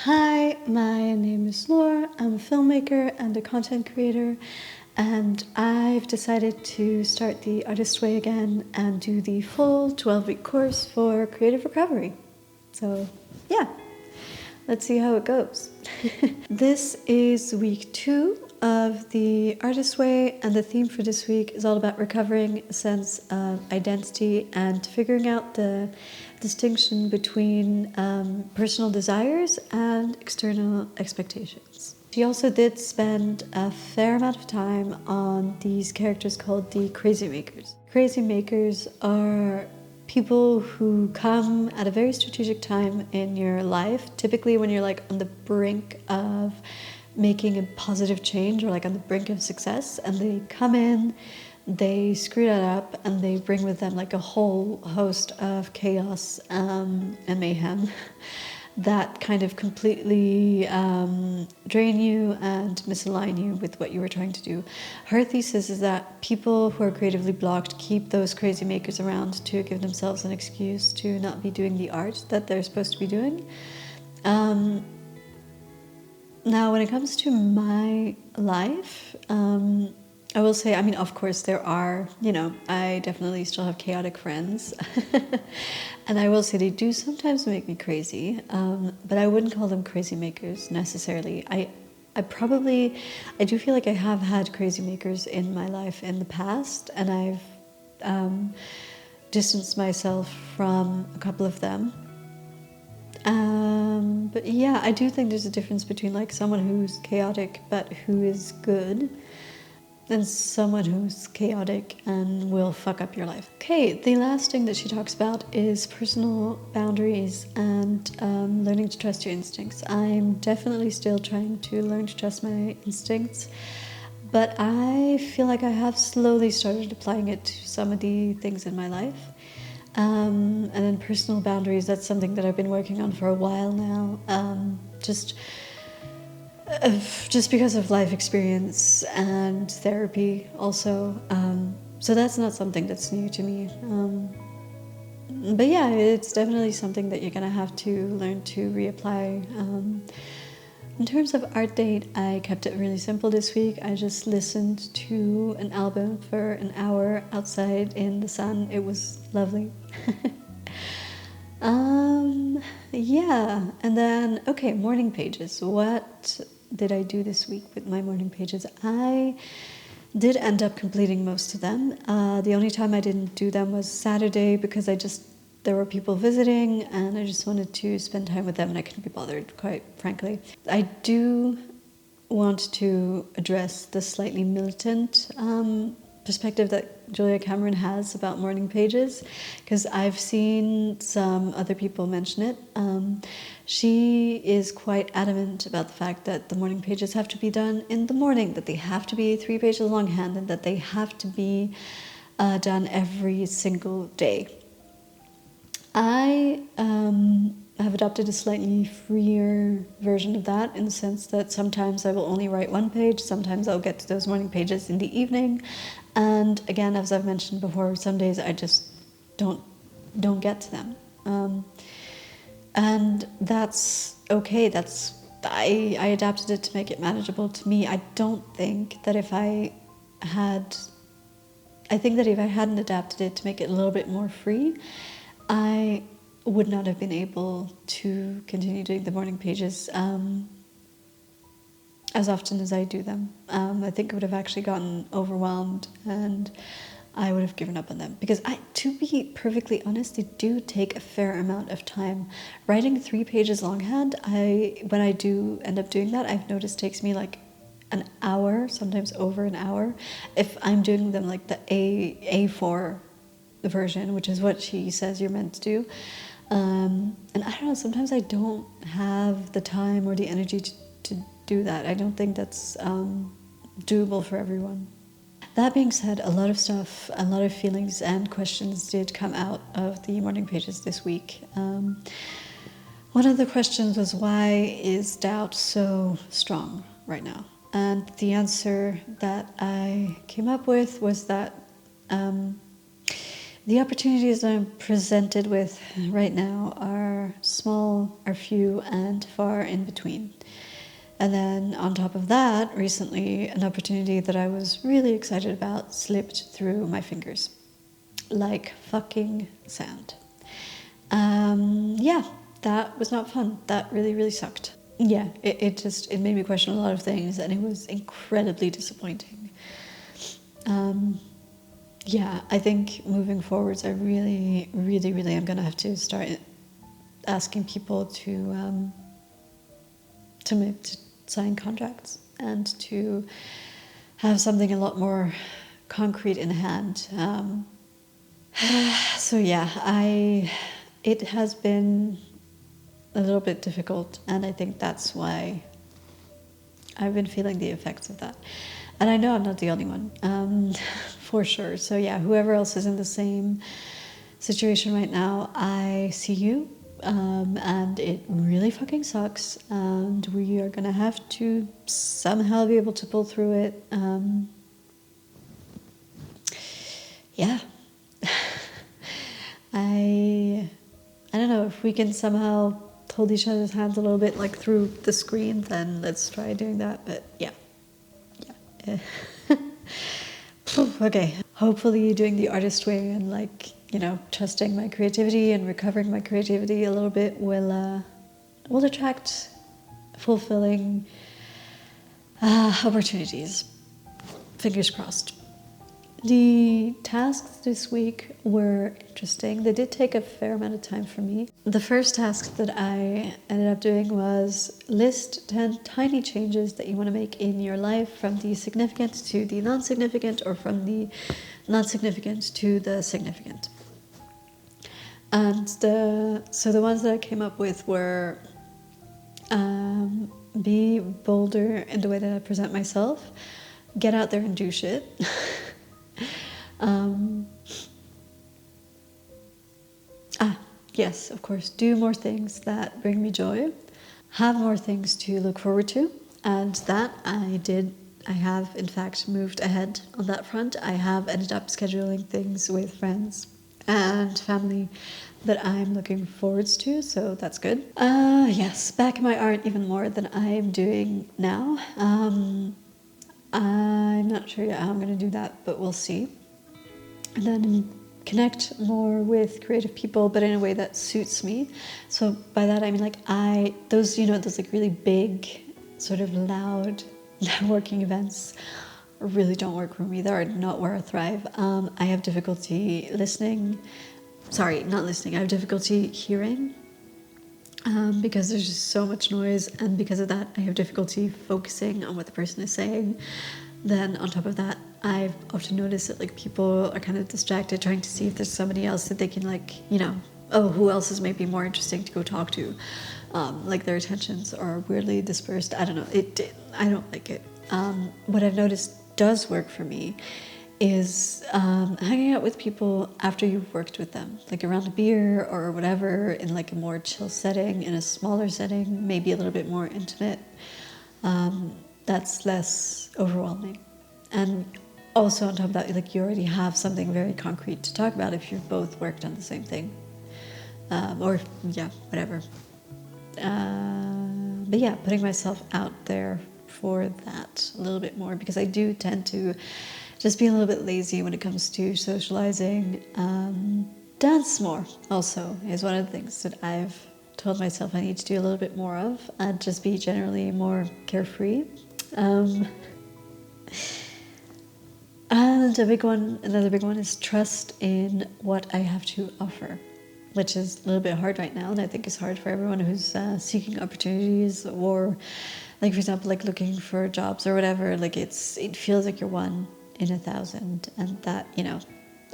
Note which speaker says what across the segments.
Speaker 1: Hi, my name is Laura. I'm a filmmaker and a content creator, and I've decided to start the Artist Way again and do the full 12-week course for creative recovery. So, yeah, let's see how it goes. This is week 2 of the Artist Way, and the theme for this week is all about recovering a sense of identity and figuring out the distinction between personal desires and external expectations. She also did spend a fair amount of time on these characters called the Crazy Makers. Crazy Makers are people who come at a very strategic time in your life, typically when you're like on the brink of making a positive change or like on the brink of success, and they come in, they screw that up, and they bring with them like a whole host of chaos and mayhem that kind of completely drain you and misalign you with what you were trying to do. Her thesis is that people who are creatively blocked keep those crazy makers around to give themselves an excuse to not be doing the art that they're supposed to be doing. Now, when it comes to my life, I will say, of course, there are, I definitely still have chaotic friends. And I will say they do sometimes make me crazy, but I wouldn't call them crazy makers necessarily. I do feel like I have had crazy makers in my life in the past, and I've distanced myself from a couple of them. But yeah, I do think there's a difference between like someone who's chaotic but who is good and someone who's chaotic and will fuck up your life. Okay, the last thing that she talks about is personal boundaries and learning to trust your instincts. I'm definitely still trying to learn to trust my instincts, but I feel like I have slowly started applying it to some of the things in my life. And then personal boundaries, that's something that I've been working on for a while now, just because of life experience and therapy also. So that's not something that's new to me. But yeah, it's definitely something that you're going to have to learn to reapply. In terms of art date, I kept it really simple this week. I just listened to an album for an hour outside in the sun. It was lovely. Yeah, and then, okay, morning pages. What did I do this week with my morning pages? I did end up completing most of them. The only time I didn't do them was Saturday because there were people visiting and I just wanted to spend time with them and I couldn't be bothered, quite frankly. I do want to address the slightly militant perspective that Julia Cameron has about morning pages, because I've seen some other people mention it. She is quite adamant about the fact that the morning pages have to be done in the morning, that they have to be 3 pages longhand, and that they have to be done every single day. I have adopted a slightly freer version of that, in the sense that sometimes I will only write 1 page, sometimes I'll get to those morning pages in the evening, and again, as I've mentioned before, some days I just don't get to them. And that's okay. I adapted it to make it manageable to me. I think that if I hadn't adapted it to make it a little bit more free, I would not have been able to continue doing the morning pages as often as I do them. I think I would have actually gotten overwhelmed and I would have given up on them, because to be perfectly honest, they do take a fair amount of time. Writing 3 pages longhand, when I do end up doing that, I've noticed takes me like an hour, sometimes over an hour, if I'm doing them like the A4 version, which is what she says you're meant to do. And I don't know, sometimes I don't have the time or the energy to do that. I don't think that's doable for everyone. That being said, a lot of stuff, a lot of feelings and questions did come out of the morning pages this week. One of the questions was, why is doubt so strong right now? And the answer that I came up with was that The opportunities I'm presented with right now are small, are few, and far in between. And then on top of that, recently, an opportunity that I was really excited about slipped through my fingers. Like fucking sand. Yeah, that was not fun. That really, really sucked. Yeah, it made me question a lot of things, and it was incredibly disappointing. Yeah, I think moving forwards, I really, really, really am gonna have to start asking people to sign contracts and to have something a lot more concrete in hand. So yeah, it has been a little bit difficult, and I think that's why I've been feeling the effects of that. And I know I'm not the only one, for sure. So yeah, whoever else is in the same situation right now, I see you, and it really fucking sucks, and we are gonna have to somehow be able to pull through it. Yeah. I don't know if we can somehow hold each other's hands a little bit, like through the screen, then let's try doing that. But yeah. Okay, hopefully doing the artist way and, like, you know, trusting my creativity and recovering my creativity a little bit will attract fulfilling opportunities. Fingers crossed. The tasks this week were interesting. They did take a fair amount of time for me. The first task that I ended up doing was list 10 tiny changes that you want to make in your life, from the significant to the non-significant, or from the non-significant to the significant. And so the ones that I came up with were be bolder in the way that I present myself, get out there and do shit. Yes, of course, do more things that bring me joy, have more things to look forward to, and that I did. I have, in fact, moved ahead on that front. I have ended up scheduling things with friends and family that I'm looking forwards to, so that's good. Yes, back in my art even more than I'm doing now. I'm not sure yet how I'm going to do that, but we'll see. And then connect more with creative people, but in a way that suits me. So by that I mean, like, those like really big, sort of loud networking events really don't work for me. They are not where I thrive. I have difficulty listening. Sorry, not listening. I have difficulty hearing. Because there's just so much noise, and because of that I have difficulty focusing on what the person is saying. Then on top of that, I've often noticed that, like, people are kind of distracted trying to see if there's somebody else that they can, like, you know, oh, who else is maybe more interesting to go talk to. Like, their attentions are weirdly dispersed. I don't know, I don't like it. What I've noticed does work for me is hanging out with people after you've worked with them, like around a beer or whatever, in like a more chill setting, in a smaller setting, maybe a little bit more intimate. That's less overwhelming. And also on top of that, like, you already have something very concrete to talk about if you've both worked on the same thing. Or yeah, whatever. But yeah, putting myself out there for that a little bit more, because I do tend to just be a little bit lazy when it comes to socializing. Dance more also is one of the things that I've told myself I need to do a little bit more of, and just be generally more carefree. And another big one is trust in what I have to offer, which is a little bit hard right now, and I think it's hard for everyone who's seeking opportunities, or, like, for example, like looking for jobs or whatever. Like, it feels like you're one in 1,000, and that, you know,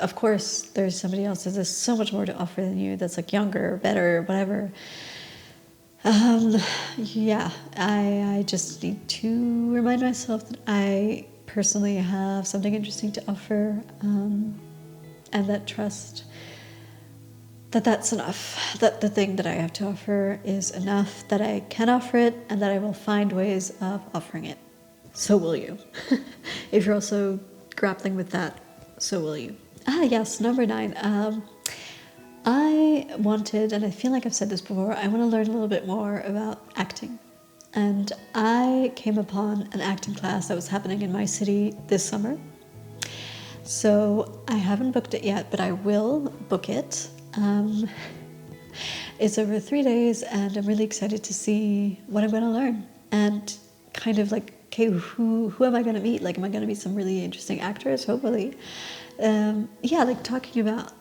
Speaker 1: of course there's somebody else that has so much more to offer than you, that's like younger, better, whatever. Yeah, I just need to remind myself that I personally have something interesting to offer, and that trust that that's enough, that the thing that I have to offer is enough, that I can offer it, and that I will find ways of offering it. So will you. If you're also grappling with that, so will you. Yes, number 9. I wanted, and I feel like I've said this before, I want to learn a little bit more about acting. And I came upon an acting class that was happening in my city this summer. So I haven't booked it yet, but I will book it. It's over 3 days, and I'm really excited to see what I'm going to learn. And kind of like, okay, who am I going to meet? Like, am I going to meet some really interesting actors? Hopefully. Yeah, like talking about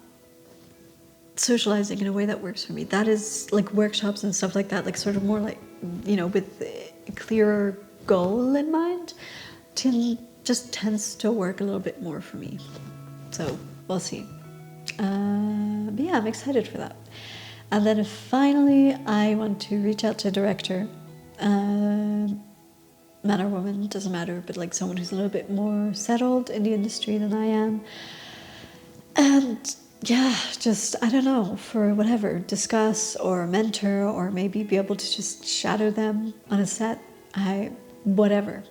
Speaker 1: socializing in a way that works for me. That is like workshops and stuff like that, like sort of more like, with a clearer goal in mind, just tends to work a little bit more for me. So we'll see. But yeah, I'm excited for that. And then finally, I want to reach out to a director, man or woman, doesn't matter, but like someone who's a little bit more settled in the industry than I am. And yeah, just, I don't know, for whatever, discuss or mentor, or maybe be able to just shadow them on a set. Whatever.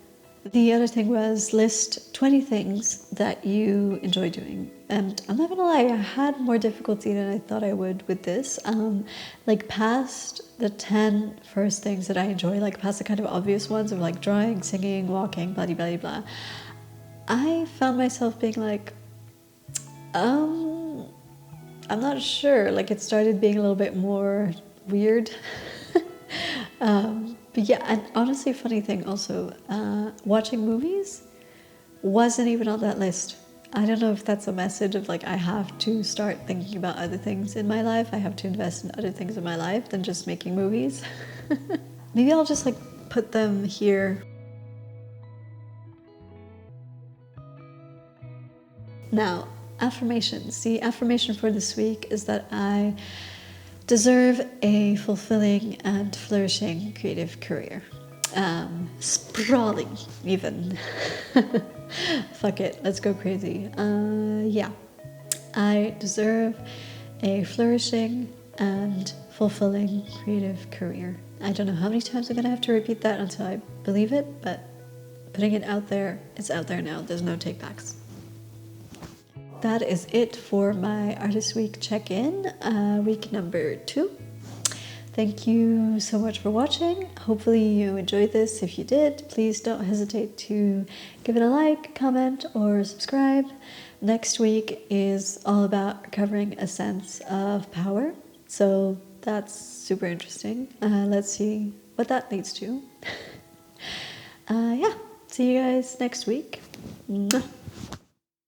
Speaker 1: The other thing was list 20 things that you enjoy doing. And I'm not gonna lie, I had more difficulty than I thought I would with this. Like past the 10 first things that I enjoy, like past the kind of obvious ones of like drawing, singing, walking, blah, blah, blah, I found myself being like, I'm not sure. Like it started being a little bit more weird. But yeah, and honestly, funny thing also, watching movies wasn't even on that list. I don't know if that's a message of like I have to start thinking about other things in my life. I have to invest in other things in my life than just making movies. Maybe I'll just like put them here. Now, affirmations. The affirmation for this week is that I deserve a fulfilling and flourishing creative career. Sprawling, even. Fuck it, let's go crazy. Yeah, I deserve a flourishing and fulfilling creative career. I don't know how many times I'm gonna have to repeat that until I believe it, but putting it out there, it's out there now. There's no takebacks. That is it for my Artist Week check-in, week number 2. Thank you so much for watching. Hopefully you enjoyed this. If you did, please don't hesitate to give it a like, comment, or subscribe. Next week is all about recovering a sense of power. So that's super interesting. Let's see what that leads to. Yeah, see you guys next week. Mwah.